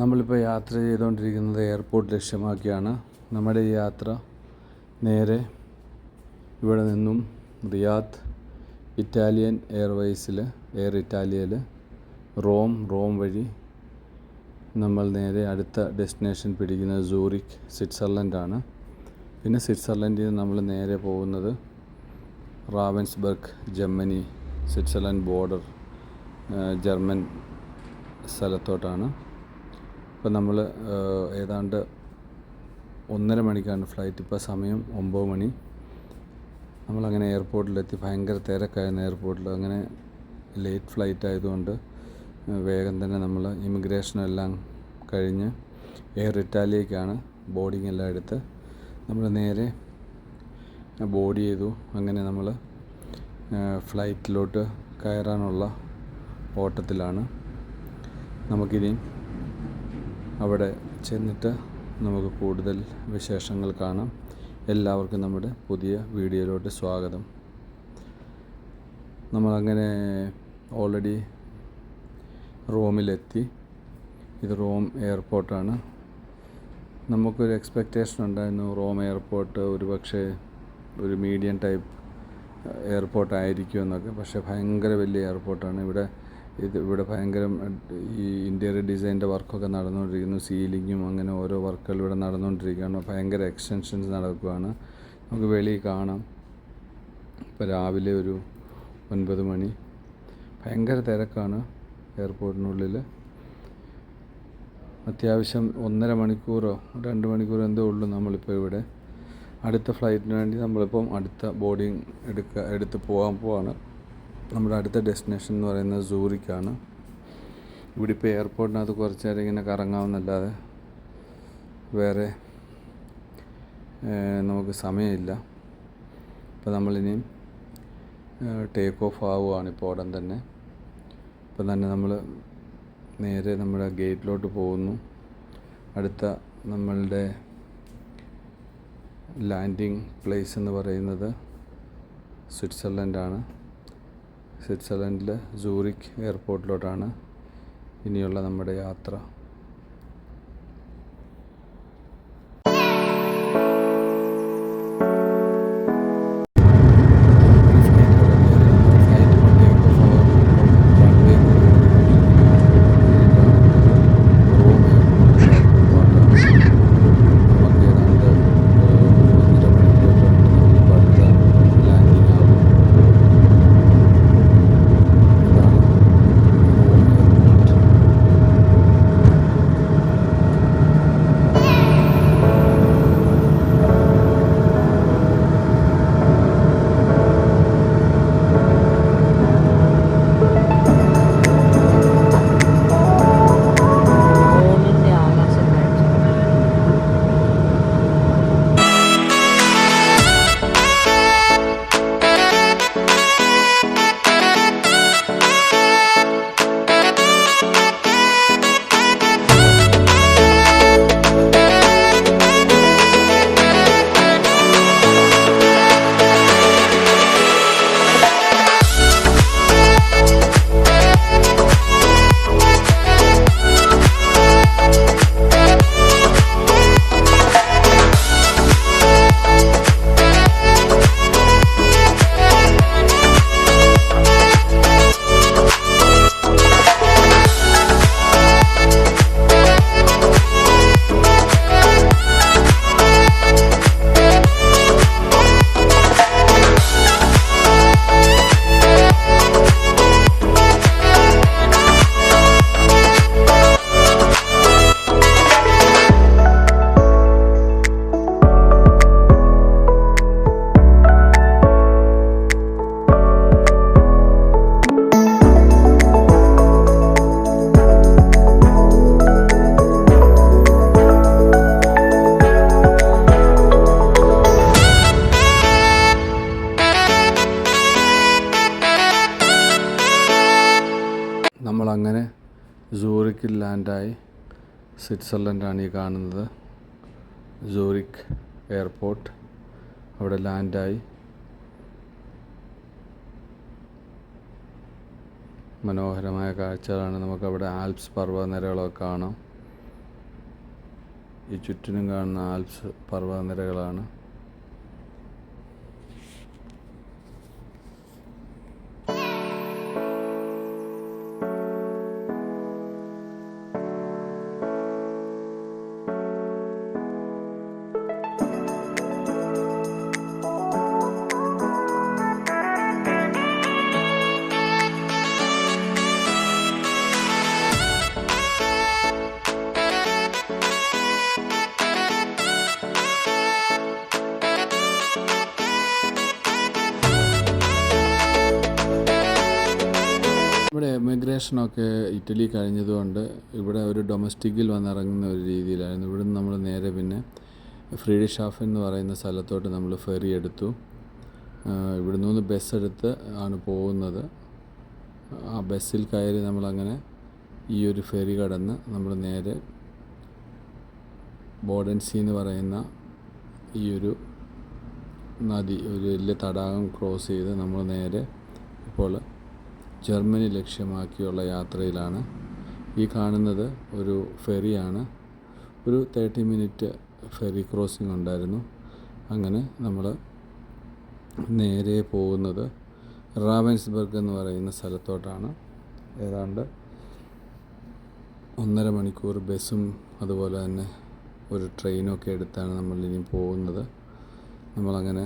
നമ്മളിപ്പോൾ യാത്ര ചെയ്തുകൊണ്ടിരിക്കുന്നത് എയർപോർട്ട് ലക്ഷ്യമാക്കിയാണ്. നമ്മുടെ ഈ യാത്ര നേരെ ഇവിടെ നിന്നും റിയാദ് ഇറ്റാലിയൻ എയർവേസിൽ എയർ ഇറ്റാലിയയിൽ റോം വഴി നമ്മൾ നേരെ അടുത്ത ഡെസ്റ്റിനേഷൻ പിടിക്കുന്നത് സൂറിക് സ്വിറ്റ്സർലൻഡാണ്. പിന്നെ സ്വിറ്റ്സർലൻഡിൽ നിന്ന് നമ്മൾ നേരെ പോകുന്നത് റാവൻസ്ബർഗ് ജർമ്മനി, സ്വിറ്റ്സർലൻഡ് ബോർഡർ ജർമ്മൻ സ്ഥലത്തോട്ടാണ്. ഇപ്പോൾ നമ്മൾ ഏതാണ്ട് 1.5 മണിക്കാണ് ഫ്ലൈറ്റ്. ഇപ്പോൾ സമയം 9 മണി. നമ്മളങ്ങനെ എയർപോർട്ടിലെത്തി. ഭയങ്കര തിരക്കായിരുന്നു എയർപോർട്ടിൽ. അങ്ങനെ ലേറ്റ് ഫ്ലൈറ്റ് ആയതുകൊണ്ട് വേഗം തന്നെ നമ്മൾ ഇമിഗ്രേഷനെല്ലാം കഴിഞ്ഞ് എയർ ഇറ്റാലിയക്കാണ് ബോർഡിംഗ് എല്ലാം എടുത്ത് നമ്മൾ നേരെ ബോർഡ് ചെയ്തു. അങ്ങനെ നമ്മൾ ഫ്ലൈറ്റിലോട്ട് കയറാനുള്ള ഓട്ടത്തിലാണ്. നമുക്കിനി അവിടെ ചെന്നിട്ട് നമുക്ക് കൂടുതൽ വിശേഷങ്ങൾ കാണാം. എല്ലാവർക്കും നമ്മുടെ പുതിയ വീഡിയോയിലോട്ട് സ്വാഗതം. നമ്മളങ്ങനെ ഓൾറെഡി റോമിലെത്തി. ഇത് റോം എയർപോർട്ടാണ്. നമുക്കൊരു എക്സ്പെക്റ്റേഷൻ ഉണ്ടായിരുന്നു റോം എയർപോർട്ട് ഒരു മീഡിയം ടൈപ്പ് എയർപോർട്ടായിരിക്കും എന്നൊക്കെ. പക്ഷേ ഭയങ്കര വലിയ എയർപോർട്ടാണ്. ഇവിടെ ഭയങ്കര ഈ ഇൻറ്റീരിയർ ഡിസൈൻ്റെ വർക്കൊക്കെ നടന്നുകൊണ്ടിരിക്കുന്നു. സീലിങ്ങും അങ്ങനെ ഓരോ വർക്കുകൾ ഇവിടെ നടന്നുകൊണ്ടിരിക്കുകയാണ്. ഭയങ്കര എക്സ്റ്റൻഷൻസ് നടക്കുകയാണ്. നമുക്ക് വെളിയിൽ കാണാം. ഇപ്പോൾ രാവിലെ ഒരു 9 മണി. ഭയങ്കര തിരക്കാണ് എയർപോർട്ടിനുള്ളിൽ. അത്യാവശ്യം 1.5 മണിക്കൂറോ 2 മണിക്കൂറോ എന്തോ ഉള്ളൂ നമ്മളിപ്പോൾ ഇവിടെ. അടുത്ത ഫ്ലൈറ്റിന് വേണ്ടി നമ്മളിപ്പം അടുത്ത ബോർഡിങ് എടുത്ത് പോവാണ്. നമ്മുടെ അടുത്ത ഡെസ്റ്റിനേഷൻ എന്ന് പറയുന്നത് സൂറിക്കാണ്. ഇവിടെ ഇപ്പോൾ എയർപോർട്ടിനകത്ത് കുറച്ച് നേരം ഇങ്ങനെ കറങ്ങാമെന്നല്ലാതെ വേറെ നമുക്ക് സമയമില്ല. ഇപ്പോൾ നമ്മളിനിയും ടേക്ക് ഓഫ് ആവുകയാണ് ഇപ്പോൾ ഉടൻ തന്നെ. ഇപ്പം തന്നെ നമ്മൾ നേരെ നമ്മുടെ ഗേറ്റിലോട്ട് പോകുന്നു. അടുത്ത നമ്മളുടെ ലാൻഡിങ് പ്ലേസ് എന്ന് പറയുന്നത് സ്വിറ്റ്സർലൻഡാണ്. സ്വിറ്റ്സർലൻഡിൽ സൂറിക് എയർപോർട്ടിലോട്ടാണ് ഇനിയുള്ള നമ്മുടെ യാത്ര. നമ്മളങ്ങനെ സൂറിക്കിൽ ലാൻഡായി. സ്വിറ്റ്സർലൻഡാണ് ഈ കാണുന്നത് സൂറിക് എയർപോർട്ട്. അവിടെ ലാൻഡായി. മനോഹരമായ കാഴ്ചകളാണ്. നമുക്കവിടെ ആൽപ്സ് പർവ്വതനിരകളൊക്കെ കാണാം. ഈ ചുറ്റിനും കാണുന്ന ആൽപ്സ് പർവ്വതനിരകളാണ്. ഇവിടെ എമിഗ്രേഷനൊക്കെ ഇറ്റലി കഴിഞ്ഞതുകൊണ്ട് ഇവിടെ ഒരു ഡൊമസ്റ്റിക്കിൽ വന്നിറങ്ങുന്ന ഒരു രീതിയിലായിരുന്നു. ഇവിടുന്ന് നമ്മൾ നേരെ പിന്നെ ഫ്രീഡിഷാഫൻ എന്ന് പറയുന്ന സ്ഥലത്തോട്ട് നമ്മൾ ഫെറി എടുത്തു. ഇവിടെ നിന്ന് ബസ് എടുത്ത് ആണ് പോകുന്നത്. ആ ബസ്സിൽ കയറി നമ്മളങ്ങനെ ഈ ഒരു ഫെറി കടന്ന് നമ്മൾ നേരെ ബോഡൻസി എന്ന് പറയുന്ന ഈ ഒരു നദി, ഒരു വലിയ തടാകം ക്രോസ് ചെയ്ത് നമ്മൾ നേരെ ഇപ്പോൾ ജർമ്മനി ലക്ഷ്യമാക്കിയുള്ള യാത്രയിലാണ്. ഈ കാണുന്നത് ഒരു ഫെറിയാണ്. ഒരു 30 മിനിറ്റ് ഫെറി ക്രോസിംഗ് ഉണ്ടായിരുന്നു. അങ്ങനെ നമ്മൾ നേരെ പോകുന്നത് റാവൻസ്ബർഗ് എന്ന് പറയുന്ന സ്ഥലത്തോട്ടാണ്. ഏതാണ്ട് 1.5 മണിക്കൂർ ബസ്സും അതുപോലെ തന്നെ ഒരു ട്രെയിനൊക്കെ എടുത്താണ് നമ്മളിനി പോകുന്നത്. നമ്മളങ്ങനെ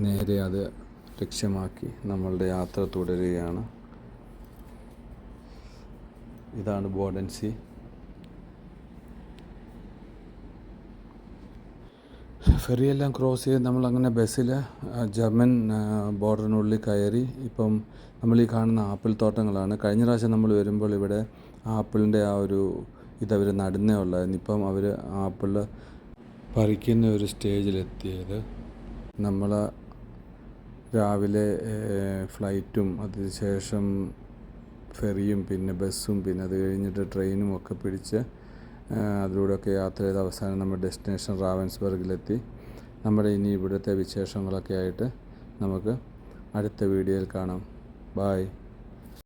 നേരെ അത് ലക്ഷ്യമാക്കി നമ്മളുടെ യാത്ര തുടരുകയാണ്. ഇതാണ് ബോഡൻസി. ഫെറിയെല്ലാം ക്രോസ് ചെയ്ത് നമ്മളങ്ങനെ ബസ്സിൽ ജർമ്മൻ ബോർഡറിനുള്ളിൽ കയറി. ഇപ്പം നമ്മൾ ഈ കാണുന്ന ആപ്പിൾ തോട്ടങ്ങളാണ്. കഴിഞ്ഞ പ്രാവശ്യം നമ്മൾ വരുമ്പോൾ ഇവിടെ ആപ്പിളിൻ്റെ ആ ഒരു ഇതവർ നടുന്നേ ഉള്ളായിരുന്നു. ഇപ്പം അവർ ആപ്പിൾ പറിക്കുന്ന ഒരു സ്റ്റേജിലെത്തിയത്. നമ്മൾ രാവിലെ ഫ്ലൈറ്റും അതിനുശേഷം ഫെറിയും പിന്നെ ബസ്സും പിന്നെ അത് കഴിഞ്ഞിട്ട് ട്രെയിനും ഒക്കെ പിടിച്ച് അതിലൂടെയൊക്കെ യാത്ര ചെയ്ത് അവസാനം നമ്മുടെ ഡെസ്റ്റിനേഷൻ റാവൻസ്ബർഗിലെത്തി. നമ്മുടെ ഇനി ഇവിടുത്തെ വിശേഷങ്ങളൊക്കെ ആയിട്ട് നമുക്ക് അടുത്ത വീഡിയോയിൽ കാണാം. ബായ്.